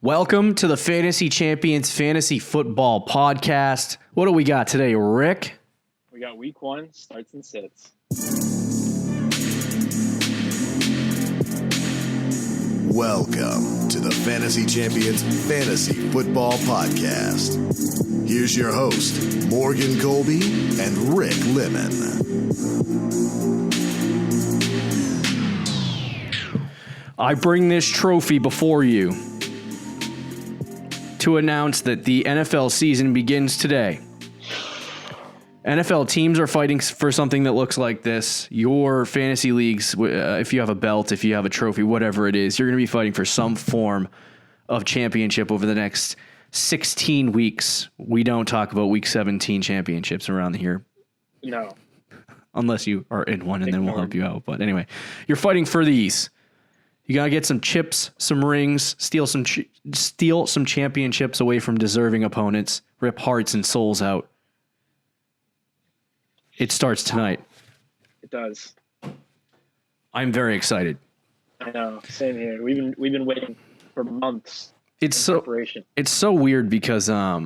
Welcome to the Fantasy Champions Fantasy Football Podcast. What do we got today, Rick? We got week 1, starts and sits. Welcome to the Fantasy Champions Fantasy Football Podcast. Here's your host, Morgan Colby and Rick Lemon. I bring this trophy before you to announce that the NFL season begins today. NFL teams are fighting for something that looks like this. Your fantasy leagues, if you have a belt, if you have a trophy, whatever it is, you're going to be fighting for some form of championship over the next 16 weeks. We don't talk about week 17 championships around here. No. Unless you are in one, and then we'll help you out. But anyway, you're fighting for these. You got to get some chips, some rings, steal some championships away from deserving opponents, rip hearts and souls out. It starts tonight. It does. I'm very excited. I know. Same here. We've been waiting for months. It's so weird because like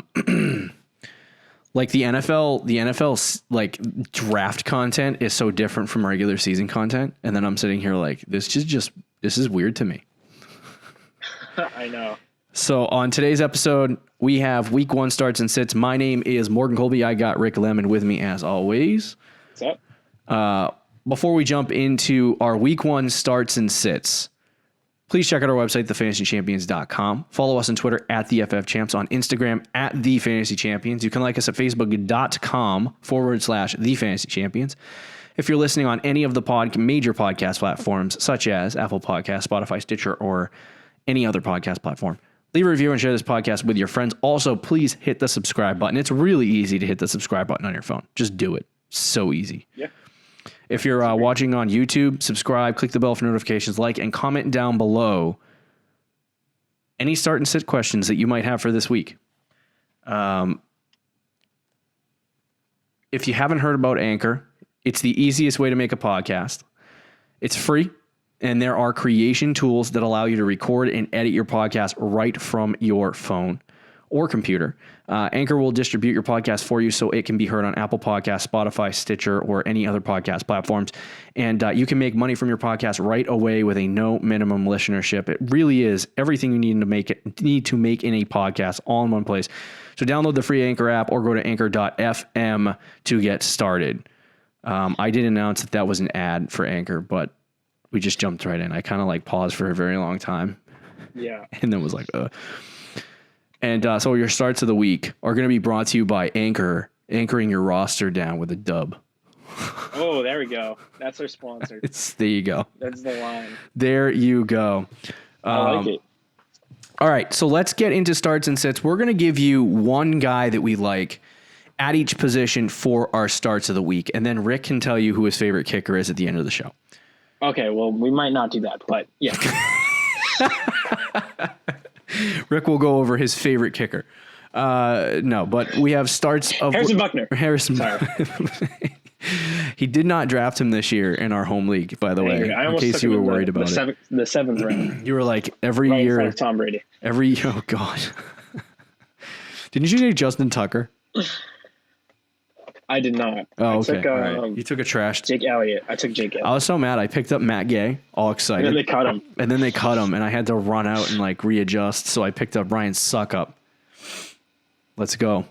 the NFL's like draft content is so different from regular season content, and then I'm sitting here like this is weird to me. I know. So on today's episode, we have week 1 starts and sits. My name is Morgan Colby. I got Rick Lemon with me as always. What's up? Before we jump into our week 1 starts and sits, please check out our website, thefantasychampions.com. Follow us on Twitter at TheFFChamps, on Instagram at TheFantasyChampions. You can like us at Facebook.com/TheFantasyChampions. If you're listening on any of the major podcast platforms, such as Apple Podcasts, Spotify, Stitcher, or any other podcast platform, leave a review and share this podcast with your friends. Also, please hit the subscribe button. It's really easy to hit the subscribe button on your phone. Just do it. So easy. Yeah. If you're watching on YouTube, subscribe, click the bell for notifications, like, and comment down below any start and sit questions that you might have for this week. If you haven't heard about Anchor, it's the easiest way to make a podcast. It's free, and there are creation tools that allow you to record and edit your podcast right from your phone or computer. Anchor will distribute your podcast for you so it can be heard on Apple Podcasts, Spotify, Stitcher, or any other podcast platforms. And you can make money from your podcast right away with a no minimum listenership. It really is everything you need to make in a podcast all in one place. So download the free Anchor app or go to anchor.fm to get started. I did announce that was an ad for Anchor, but we just jumped right in. I kind of like paused for a very long time. Yeah. And then was like, And so your starts of the week are going to be brought to you by Anchor, anchoring your roster down with a dub. Oh, there we go. That's our sponsor. There you go. That's the line. There you go. I like it. All right, so let's get into starts and sits. We're going to give you one guy that we like at each position for our starts of the week, and then Rick can tell you who his favorite kicker is at the end of the show. Okay, well, we might not do that, but yeah. Rick will go over his favorite kicker. No, but we have starts of Harrison Buckner. Sorry. He did not draft him this year in our home league, by the way, in case you were worried about it. The 7th round. You were like every right year. In front of Tom Brady. Oh God. Didn't you take Justin Tucker? I did not. Oh, okay. I took, right. You took a trash. Jake Elliott. I took Jake Elliott. I was so mad. I picked up Matt Gay, all excited. And then they cut him. And I had to run out and like readjust. So I picked up Ryan Suckup. Let's go.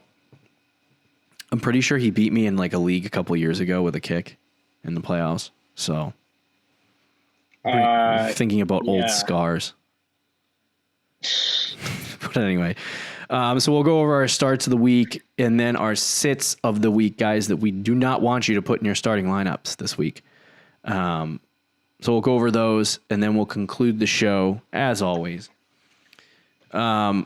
I'm pretty sure he beat me in like a league a couple years ago with a kick in the playoffs. So thinking about old scars. But anyway. So we'll go over our starts of the week and then our sits of the week, guys, that we do not want you to put in your starting lineups this week. So we'll go over those and then we'll conclude the show as always. So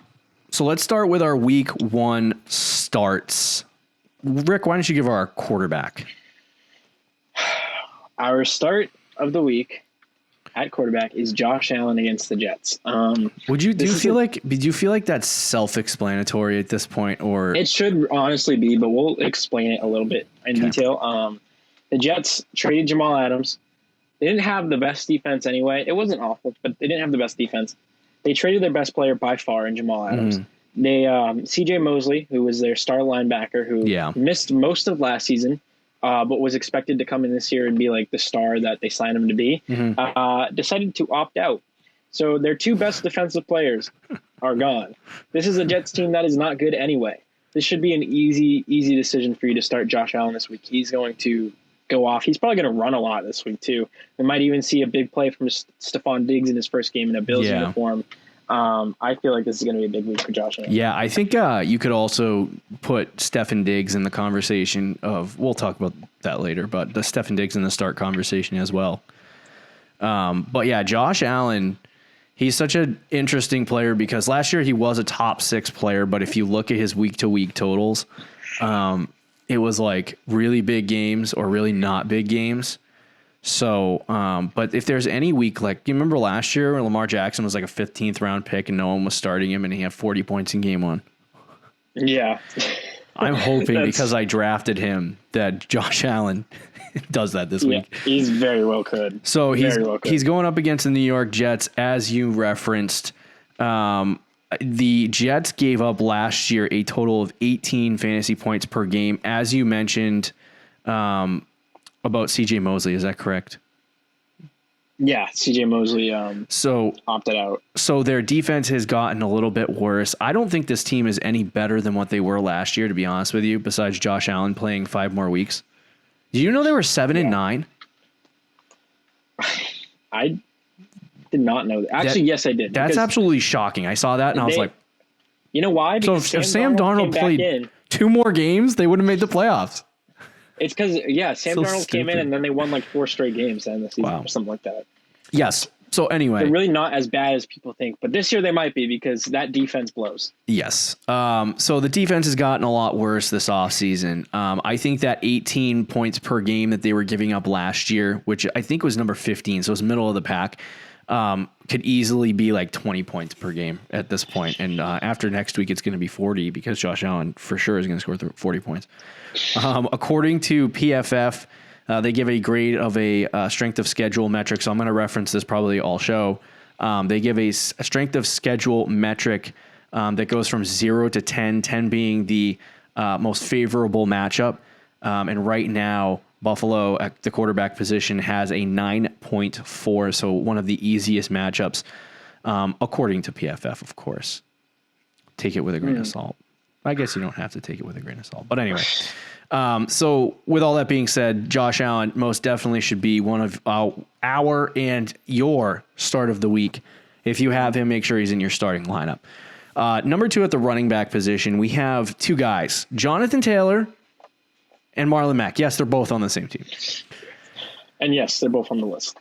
let's start with our week 1 starts. Rick, why don't you give our quarterback? Our start of the week at quarterback is Josh Allen against the Jets. Do you feel like that's self-explanatory at this point, or it should honestly be, but we'll explain it a little bit in detail. The Jets traded Jamal Adams. They didn't have the best defense anyway. It wasn't awful, but they didn't have the best defense. they traded their best player by far in Jamal Adams. They C.J. Mosley, who was their star linebacker, who missed most of last season, but was expected to come in this year and be like the star that they signed him to be, decided to opt out. So their two best defensive players are gone. This is a Jets team that is not good anyway. This should be an easy decision for you to start Josh Allen this week. He's going to go off. He's probably going to run a lot this week too. We might even see a big play from Stephon Diggs in his first game in a Bills uniform. I feel like this is going to be a big week for Josh Allen. Yeah, I think you could also put Stephon Diggs in the conversation of, we'll talk about that later, but the Stephon Diggs in the start conversation as well. But yeah, Josh Allen, he's such an interesting player because last year he was a top 6 player, but if you look at his week-to-week totals, it was like really big games or really not big games. So, but if there's any week, like you remember last year when Lamar Jackson was like a 15th round pick and no one was starting him and he had 40 points in game 1. Yeah. I'm hoping because I drafted him that Josh Allen does that this week. He's very well could. So he's going up against the New York Jets, as you referenced. The Jets gave up last year a total of 18 fantasy points per game, as you mentioned about C.J. Mosley. Is that correct? Yeah, C.J. Mosley opted out. So their defense has gotten a little bit worse. I don't think this team is any better than what they were last year, to be honest with you, besides Josh Allen playing 5 more weeks. Do you know they were 7-9? I did not know that. Actually, yes, I did. That's absolutely shocking. I saw that and I was like, you know why? Because if Sam Darnold played 2 more games, they would have made the playoffs. It's because, Sam Darnold came in and then they won like 4 straight games in the season or something like that. Yes. So anyway. They're really not as bad as people think, but this year they might be because that defense blows. Yes. So the defense has gotten a lot worse this offseason. I think that 18 points per game that they were giving up last year, which I think was number 15, so it was middle of the pack, could easily be like 20 points per game at this point. And after next week, it's going to be 40 because Josh Allen for sure is going to score 40 points. According to PFF, they give a grade of a strength of schedule metric. So I'm going to reference this probably all show. They give a strength of schedule metric that goes from 0 to 10, 10 being the most favorable matchup. And right now, Buffalo at the quarterback position has a 9.4, so one of the easiest matchups, according to PFF, of course. Take it with a grain of salt. I guess you don't have to take it with a grain of salt. But anyway, so with all that being said, Josh Allen most definitely should be one of our and your start of the week. If you have him, make sure he's in your starting lineup. Number 2 at the running back position, we have 2 guys, Jonathan Taylor and Marlon Mack. Yes, they're both on the same team. And yes, they're both on the list.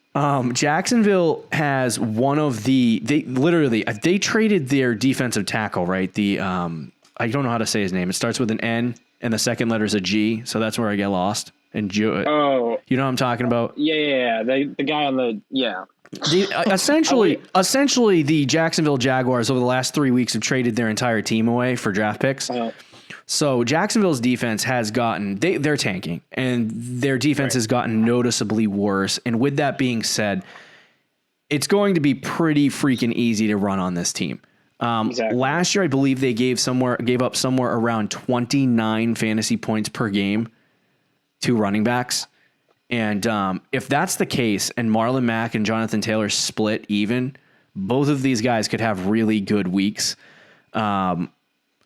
Jacksonville has one of they traded their defensive tackle, right? I don't know how to say his name. It starts with an N and the second letter is a G. So that's where I get lost. And you know what I'm talking about? Yeah. The guy on the, Essentially, the Jacksonville Jaguars over the last 3 weeks have traded their entire team away for draft picks. So Jacksonville's defense has gotten, they're tanking, and their defense has gotten noticeably worse. And with that being said, it's going to be pretty freaking easy to run on this team. Exactly. Last year, I believe they gave up somewhere around 29 fantasy points per game to running backs. And if that's the case, and Marlon Mack and Jonathan Taylor split even, both of these guys could have really good weeks.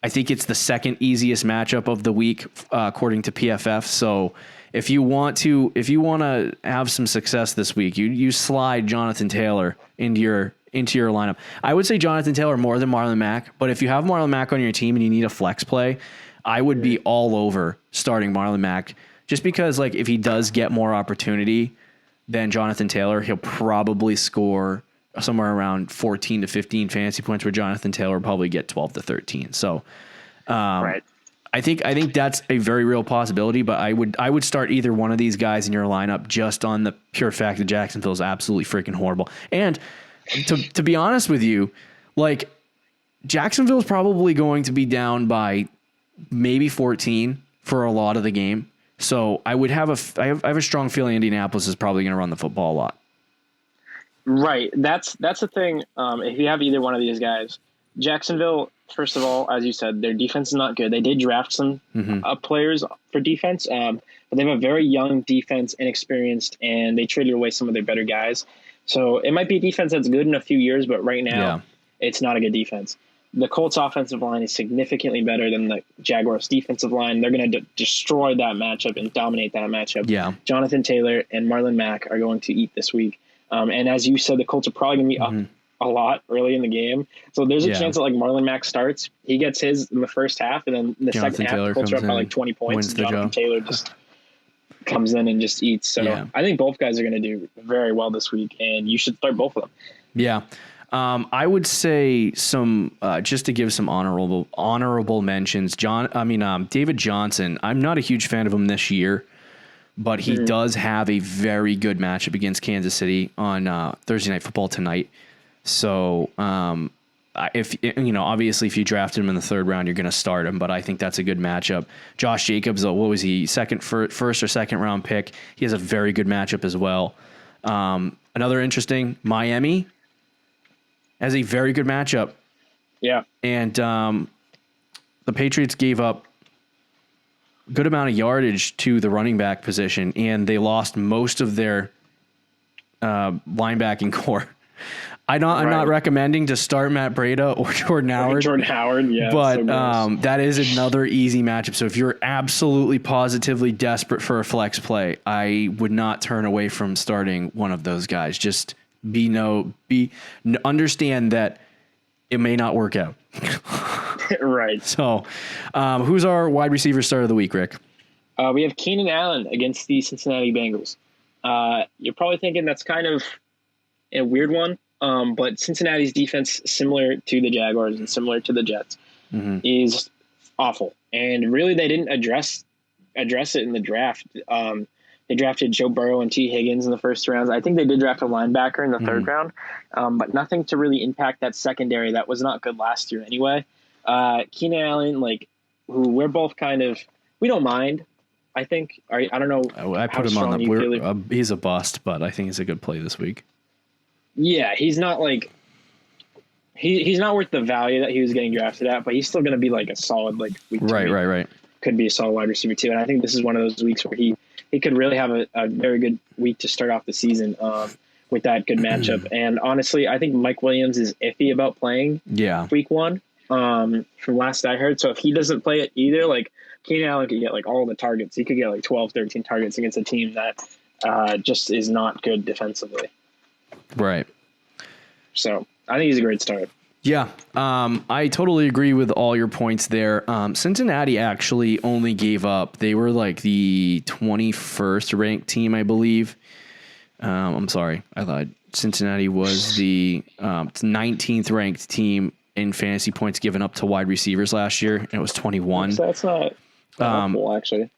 I think it's the second easiest matchup of the week, according to PFF. So if you want to have some success this week, you slide Jonathan Taylor into your lineup. I would say Jonathan Taylor more than Marlon Mack, but if you have Marlon Mack on your team and you need a flex play, I would be all over starting Marlon Mack just because, like, if he does get more opportunity than Jonathan Taylor, he'll probably score somewhere around 14 to 15 fantasy points, where Jonathan Taylor will probably get 12 to 13. So, right. I think that's a very real possibility, but I would start either one of these guys in your lineup just on the pure fact that Jacksonville is absolutely freaking horrible. And to be honest with you, like, Jacksonville is probably going to be down by maybe 14 for a lot of the game. So I have a strong feeling Indianapolis is probably going to run the football a lot. Right. That's the thing. If you have either one of these guys, Jacksonville, first of all, as you said, their defense is not good. They did draft some players for defense, but they have a very young defense, inexperienced, and they traded away some of their better guys. So it might be a defense that's good in a few years, but right now it's not a good defense. The Colts offensive line is significantly better than the Jaguars defensive line. They're going to destroy that matchup and dominate that matchup. Yeah. Jonathan Taylor and Marlon Mack are going to eat this week. And as you said, the Colts are probably going to be up a lot early in the game. So there's a chance that like Marlon Mack starts, he gets his in the first half, and then in the second half, the Colts are up by like 20 points. And Jonathan Taylor just comes in and just eats. So I think both guys are going to do very well this week, and you should start both of them. Yeah. I would say some just to give some honorable mentions. David Johnson. I'm not a huge fan of him this year, but he does have a very good matchup against Kansas City on Thursday Night Football tonight. So if obviously if you draft him in the third round, you're going to start him, but I think that's a good matchup. Josh Jacobs, what was he, first or second round pick? He has a very good matchup as well. Another interesting, Miami has a very good matchup. Yeah. And the Patriots gave up a good amount of yardage to the running back position, and they lost most of their linebacking core. I'm not recommending to start Matt Breida or Jordan Howard. Yeah. But that is another easy matchup. So if you're absolutely positively desperate for a flex play, I would not turn away from starting one of those guys. Just understand that it may not work out. Right. So who's our wide receiver start of the week, Rick? We have Keenan Allen against the Cincinnati Bengals. You're probably thinking that's kind of a weird one. But Cincinnati's defense, similar to the Jaguars and similar to the Jets, is awful. And really, they didn't address it in the draft. They drafted Joe Burrow and T. Higgins in the first rounds. I think they did draft a linebacker in the third round, but nothing to really impact that secondary that was not good last year anyway. Keenan Allen, who we're both we don't mind. I think. I don't know. I put him on the. He's a bust, but I think he's a good play this week. Yeah, he's not he's not worth the value that he was getting drafted at, but he's still going to be a solid week. Right. Could be a solid wide receiver too, and I think this is one of those weeks where he could really have a very good week to start off the season with that good matchup. And honestly, I think Mike Williams is iffy about playing week one from last I heard. So if he doesn't play it either, Keenan Allen could get all the targets. He could get 12, 13 targets against a team that just is not good defensively. Right. So I think he's a great start. Yeah. I totally agree with all your points there. Cincinnati actually only gave up. They were the 21st ranked team, I believe. I'm sorry. I lied. Cincinnati was the 19th ranked team in fantasy points given up to wide receivers last year, and it was 21. So that's not helpful, actually.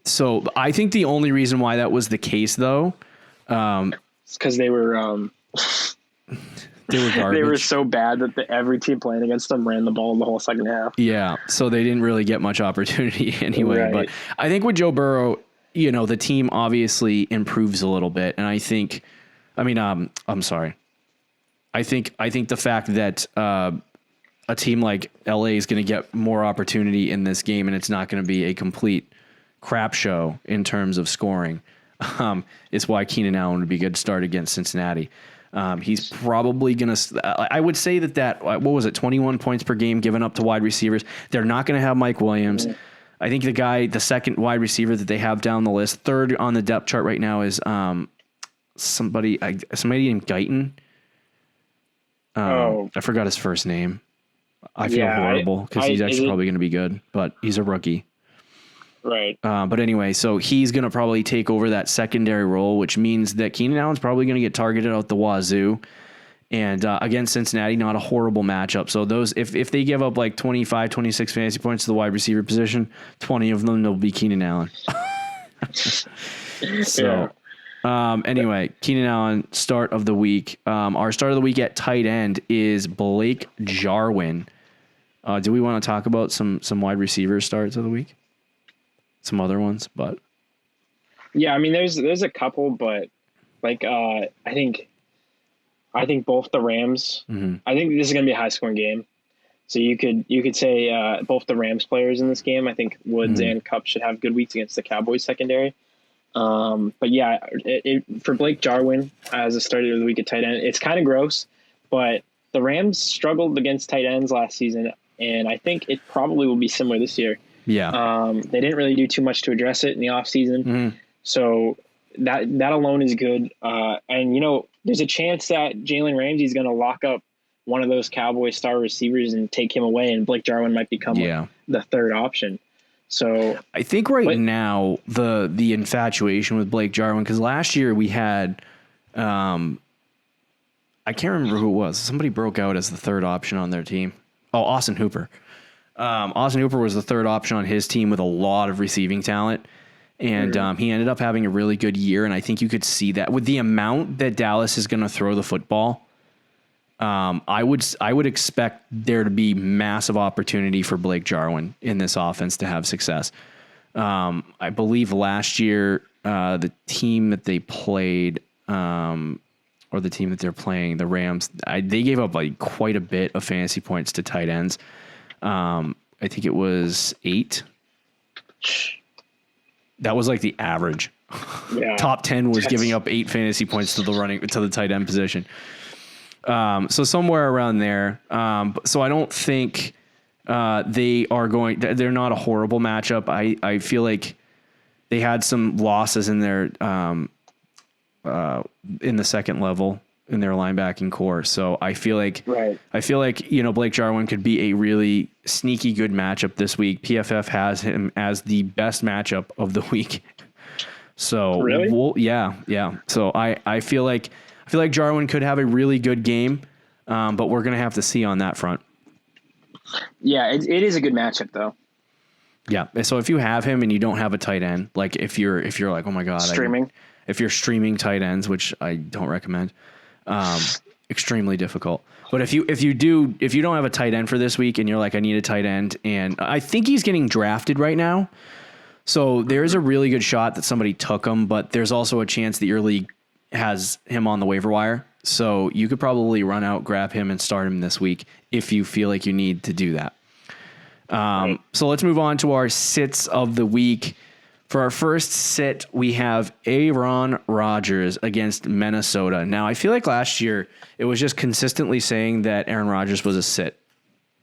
So I think the only reason why that was the case, though, it's because they were garbage. They were so bad that every team playing against them ran the ball the whole second half. Yeah, so they didn't really get much opportunity anyway. Right. But I think with Joe Burrow, the team obviously improves a little bit, and I think the fact that a team like LA is going to get more opportunity in this game, and it's not going to be a complete crap show in terms of scoring. Is why Keenan Allen would be a good start against Cincinnati. He's probably going to, I would say that what was it, 21 points per game given up to wide receivers. They're not going to have Mike Williams. I think the second wide receiver that they have down the list, third on the depth chart right now is somebody named Guyton. I forgot his first name. I feel horrible because he's actually probably going to be good, but he's a rookie. Right. But anyway, so he's going to probably take over that secondary role, which means that Keenan Allen's probably going to get targeted out the wazoo. And against Cincinnati, not a horrible matchup. So those, if they give up 25, 26 fantasy points to the wide receiver position, 20 of them will be Keenan Allen. So anyway, Keenan Allen, start of the week. Our start of the week at tight end is Blake Jarwin. Do we want to talk about some wide receiver starts of the week? Some other ones, but yeah, I mean, there's a couple, but I think both the Rams. Mm-hmm. I think this is going to be a high scoring game. So you could say both the Rams players in this game. I think Woods and Kupp should have good weeks against the Cowboys secondary. But yeah, for Blake Jarwin as a starter of the week at tight end, it's kind of gross. But the Rams struggled against tight ends last season, and I think it probably will be similar this year. Yeah. They didn't really do too much to address it in the offseason. Mm-hmm. So that alone is good. And, there's a chance that Jalen Ramsey is going to lock up one of those Cowboy star receivers and take him away, and Blake Jarwin might become the third option. So I think now the infatuation with Blake Jarwin, because last year we had I can't remember who it was. Somebody broke out as the third option on their team. Oh, Austin Hooper. Austin Hooper was the third option on his team with a lot of receiving talent. And he ended up having a really good year. And I think you could see that with the amount that Dallas is going to throw the football. I would expect there to be massive opportunity for Blake Jarwin in this offense to have success. I believe last year, the team that they played, or the team that they're playing, the Rams, they gave up quite a bit of fantasy points to tight ends. I think it was 8. That was the average. Yeah. Top 10 was giving up 8 fantasy points to the tight end position. So somewhere around there. So I don't think they're not a horrible matchup. I feel like they had some losses in their in the second level in their linebacking core. So I feel like Blake Jarwin could be a really sneaky good matchup this week. PFF has him as the best matchup of the week. So really? Yeah. So I feel like Jarwin could have a really good game, but we're going to have to see on that front. Yeah, it is a good matchup though. Yeah. So if you have him and you don't have a tight end, if you're like, oh my God, if you're streaming tight ends, which I don't recommend, extremely difficult. But if you don't have a tight end for this week and you're like, I need a tight end, and I think he's getting drafted right now. So there's a really good shot that somebody took him, but there's also a chance that your league has him on the waiver wire. So you could probably run out, grab him, and start him this week if you feel like you need to do that. So let's move on to our sits of the week. For our first sit, we have Aaron Rodgers against Minnesota. Now, I feel like last year it was just consistently saying that Aaron Rodgers was a sit.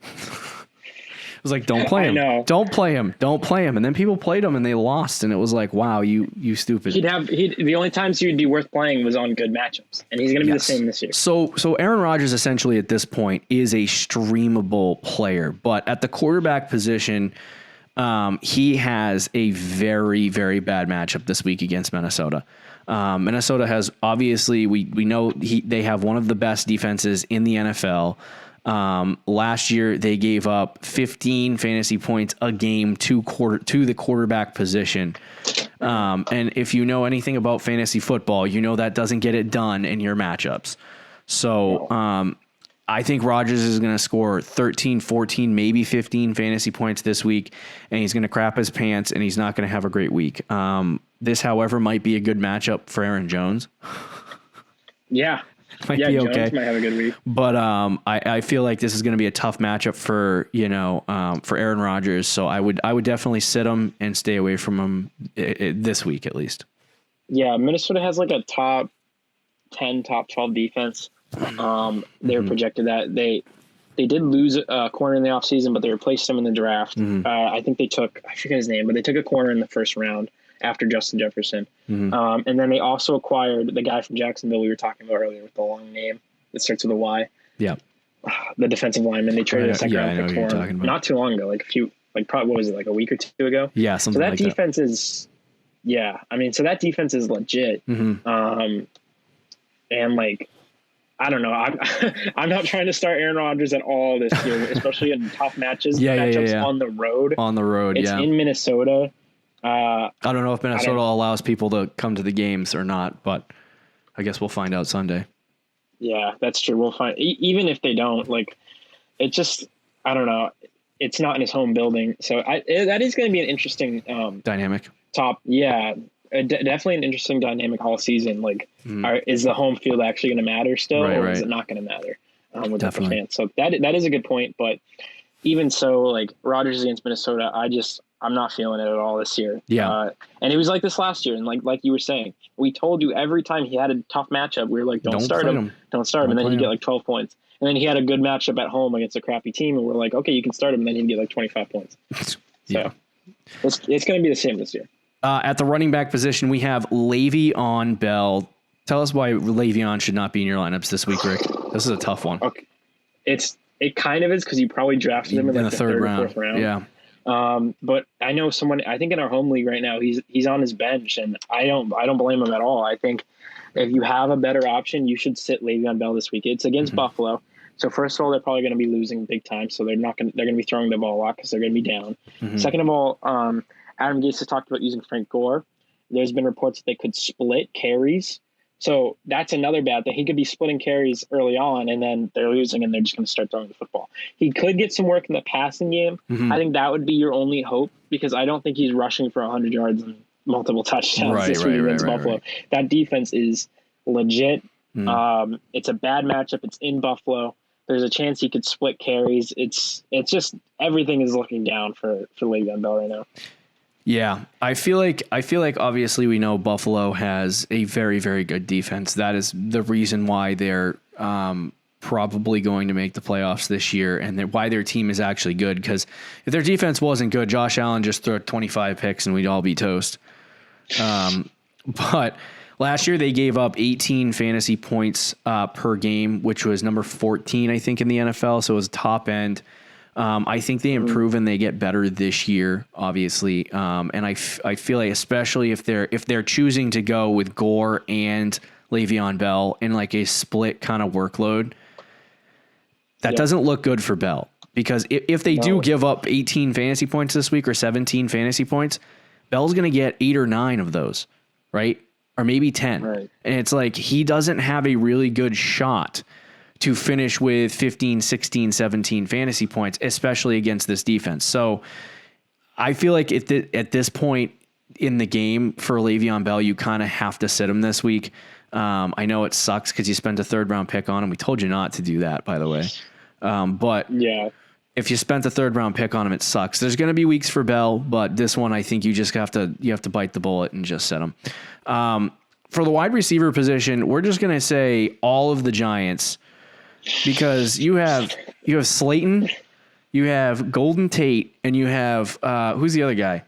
It was like, don't play him. Don't play him. Don't play him. And then people played him and they lost. And it was like, wow, you stupid. The only times he would be worth playing was on good matchups. And he's going to be the same this year. So Aaron Rodgers essentially at this point is a streamable player. But at the quarterback position, he has a very, very bad matchup this week against Minnesota. Minnesota has obviously, we know they have one of the best defenses in the NFL. Last year they gave up 15 fantasy points a game to the quarterback position. And if you know anything about fantasy football, you know that doesn't get it done in your matchups. So, I think Rodgers is going to score 13, 14, maybe 15 fantasy points this week, and he's going to crap his pants, and he's not going to have a great week. This, however, might be a good matchup for Aaron Jones. Yeah. Might be okay. Jones might have a good week. But I feel like this is going to be a tough matchup for Aaron Rodgers. So I would definitely sit him and stay away from him this week at least. Yeah, Minnesota has like a top 10, top 12 defense. They were projected that they did lose a corner in the offseason, but they replaced him in the draft. I think I forget his name, but they took a corner in the first round after Justin Jefferson. And then they also acquired the guy from Jacksonville we were talking about earlier with the long name that starts with a Y. Yeah. The defensive lineman. They traded a second round pick for him not too long ago, probably, what was it, like a week or two ago? Yeah, something like that. So that defense is, so that defense is legit. And I don't know. I'm not trying to start Aaron Rodgers at all this year, especially in tough matchups on the road. On the road, it's in Minnesota. I don't know if Minnesota allows people to come to the games or not, but I guess we'll find out Sunday. Yeah, that's true. We'll find. Even if they don't, it just, I don't know. It's not in his home building, so that is going to be an interesting dynamic. Yeah, definitely an interesting dynamic all season. Like, is the home field actually going to matter still, or is it not going to matter with the fans? So that is a good point. But even so, like Rodgers against Minnesota, I'm not feeling it at all this year. Yeah, and it was like this last year, and like you were saying, we told you every time he had a tough matchup, we were like, don't start him, and then he'd get like 12 points. And then he had a good matchup at home against a crappy team, and we're like, okay, you can start him, and then he'd get like 25 points. So it's going to be the same this year. At the running back position, we have Le'Veon Bell. Tell us why Le'Veon should not be in your lineups this week, Rick. This is a tough one. Okay. It kind of is because you probably drafted him in like the third or fourth round. Yeah. But I know someone, I think in our home league right now, he's on his bench, and I don't blame him at all. I think if you have a better option, you should sit Le'Veon Bell this week. It's against Buffalo. So first of all, they're probably going to be losing big time. So they're going to be throwing the ball a lot because they're going to be down. Second of all, Adam Gase has talked about using Frank Gore. There's been reports that they could split carries. So that's another bad thing. He could be splitting carries early on, and then they're losing, and they're just going to start throwing the football. He could get some work in the passing game. I think that would be your only hope, because I don't think he's rushing for 100 yards and multiple touchdowns this week against Buffalo. That defense is legit. It's a bad matchup. It's in Buffalo. There's a chance he could split carries. It's just everything is looking down for Le'Veon Bell right now. Yeah, I feel like obviously we know Buffalo has a very, very good defense. That is the reason why they're probably going to make the playoffs this year, and why their team is actually good. Because if their defense wasn't good, Josh Allen just threw 25 picks and we'd all be toast. But last year they gave up 18 fantasy points per game, which was number 14, I think, in the NFL. So it was top end. I think they improve and they get better this year, obviously. And I feel like, especially if they're choosing to go with Gore and Le'Veon Bell in like a split kind of workload, that doesn't look good for Bell, because if they do give up 18 fantasy points this week or 17 fantasy points, Bell's going to get 8 or 9 of those, right? Or maybe 10. Right. And it's like, he doesn't have a really good shot to finish with 15, 16, 17 fantasy points, especially against this defense. So I feel like at this point in the game for Le'Veon Bell, you kind of have to sit him this week. I know it sucks because you spent a 3rd-round pick on him. We told you not to do that, by the way. But yeah, if you spent a 3rd-round pick on him, it sucks. There's going to be weeks for Bell, but this one, I think you just have to bite the bullet and just sit him. For the wide receiver position, we're just going to say all of the Giants, because you have Slayton, you have Golden Tate, and you have who's the other guy?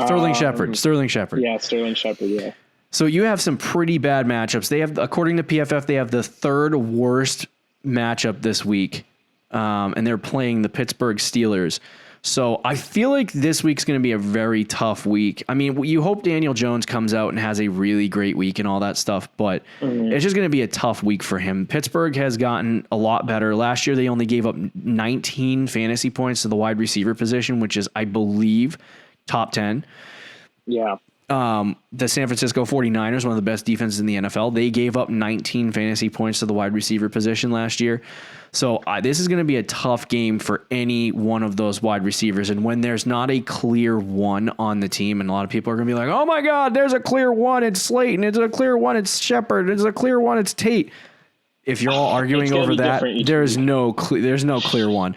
Sterling Shepard. Yeah, Sterling Shepard. Yeah. So you have some pretty bad matchups. They have, according to PFF, they have the 3rd worst matchup this week, and they're playing the Pittsburgh Steelers. So I feel like this week's going to be a very tough week. I mean, you hope Daniel Jones comes out and has a really great week and all that stuff, but it's just going to be a tough week for him. Pittsburgh has gotten a lot better. Last year, they only gave up 19 fantasy points to the wide receiver position, which is, I believe, top 10. Yeah. The San Francisco 49ers, one of the best defenses in the NFL, they gave up 19 fantasy points to the wide receiver position last year. So this is going to be a tough game for any one of those wide receivers. And when there's not a clear one on the team, and a lot of people are going to be like, oh my God, there's a clear one, it's Slayton. It's a clear one, it's Shepard. It's a clear one, it's Tate. If you're all arguing over that, there's no clear one.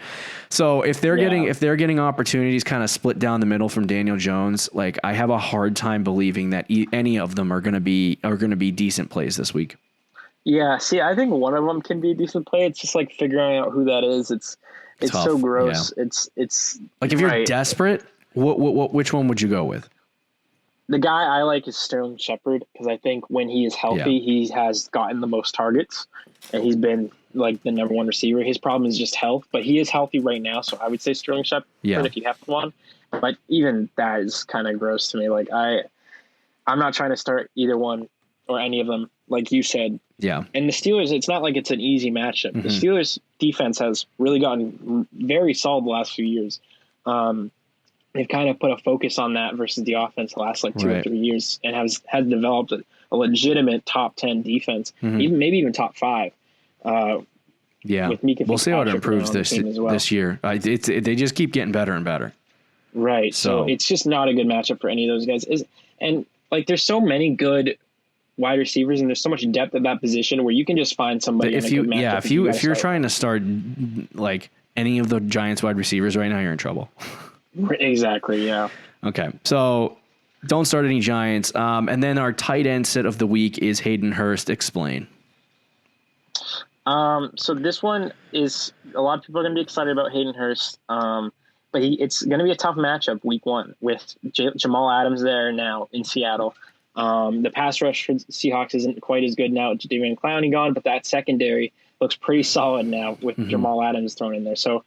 So if they're getting opportunities kind of split down the middle from Daniel Jones, like, I have a hard time believing that any of them are going to be decent plays this week. Yeah, see, I think one of them can be a decent play. It's just like figuring out who that is. It's tough. So gross. Yeah. It's like, if you're desperate, which one would you go with? The guy I like is Sterling Shepard, because I think when he is healthy, he has gotten the most targets, and he's been like the number 1 receiver. His problem is just health, but he is healthy right now, so I would say Sterling Shepard if you have one. But even that is kind of gross to me. Like, I'm not trying to start either one or any of them, like you said. Yeah. And the Steelers, it's not like it's an easy matchup. The Steelers defense has really gotten very solid the last few years. They've kind of put a focus on that versus the offense the last 2 or 3 years, and has developed a legitimate top 10 defense, maybe even top 5. We'll see how it improves this year. They just keep getting better and better. Right. So it's just not a good matchup for any of those guys. And like, there's so many good wide receivers, and there's so much depth at that position where you can just find somebody. If you're trying to start like any of the Giants wide receivers right now, you're in trouble. Exactly. Yeah. Okay. So don't start any Giants. And then our tight end sit of the week is Hayden Hurst. Explain. So this one is, a lot of people are going to be excited about Hayden Hurst. But it's going to be a tough matchup week 1 with Jamal Adams there now in Seattle. The pass rush for Seahawks isn't quite as good now. Jadeveon Clowney gone, but that secondary looks pretty solid now with Jamal Adams thrown in there. So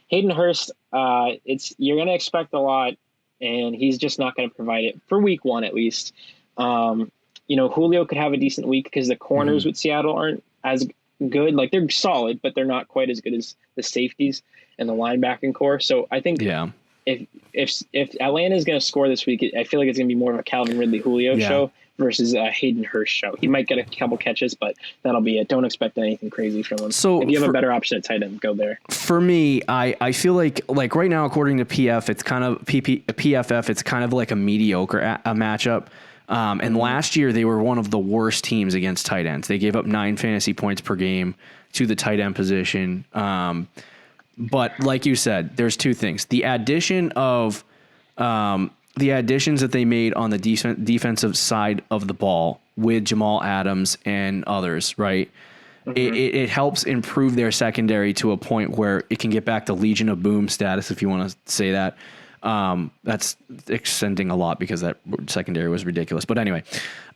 Hayden Hurst, you're going to expect a lot, and he's just not going to provide it for week 1 at least. Julio could have a decent week because the corners with Seattle aren't as good. Like, they're solid, but they're not quite as good as the safeties and the linebacking core. So I think if Atlanta is going to score this week, I feel like it's going to be more of a Calvin Ridley Julio show versus a Hayden Hurst show. He might get a couple catches, but that'll be it. Don't expect anything crazy from him. So if you have a better option at tight end, go there. For me, I feel like right now, according to PFF, it's kind of like a mediocre a matchup. And last year they were one of the worst teams against tight ends. They gave up 9 fantasy points per game to the tight end position. But like you said, there's 2 things. The addition of the additions that they made on the defensive side of the ball with Jamal Adams and others, right? It helps improve their secondary to a point where it can get back to Legion of Boom status, if you want to say that. That's extending a lot because that secondary was ridiculous. But anyway,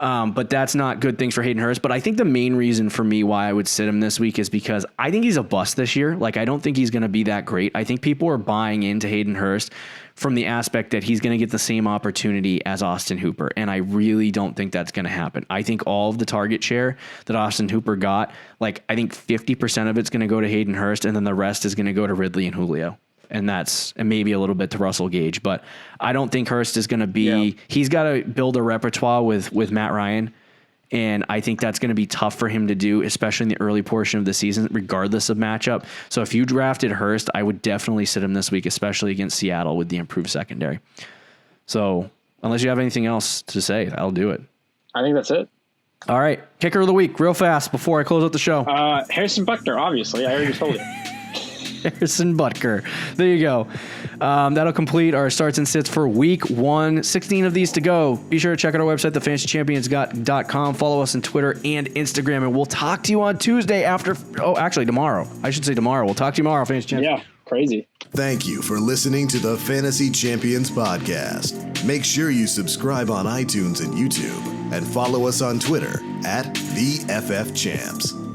but that's not good things for Hayden Hurst. But I think the main reason for me why I would sit him this week is because I think he's a bust this year. Like, I don't think he's going to be that great. I think people are buying into Hayden Hurst from the aspect that he's going to get the same opportunity as Austin Hooper. And I really don't think that's going to happen. I think all of the target share that Austin Hooper got, like, I think 50% of it's going to go to Hayden Hurst, and then the rest is going to go to Ridley and Julio. And maybe a little bit to Russell Gage, but I don't think Hurst is going to be, he's got to build a repertoire with Matt Ryan. And I think that's going to be tough for him to do, especially in the early portion of the season, regardless of matchup. So if you drafted Hurst, I would definitely sit him this week, especially against Seattle with the improved secondary. So unless you have anything else to say, I'll do it. I think that's it. All right. Kicker of the week, real fast before I close out the show. Harrison Butker, obviously. I already told you. Harrison Butker. There you go. That'll complete our starts and sits for week 1. 16 of these to go. Be sure to check out our website, thefantasychampions.com. Follow us on Twitter and Instagram, and we'll talk to you on Tuesday tomorrow. I should say tomorrow. We'll talk to you tomorrow, Fantasy Champions. Yeah, crazy. Thank you for listening to the Fantasy Champions podcast. Make sure you subscribe on iTunes and YouTube, and follow us on Twitter @TheFFChamps.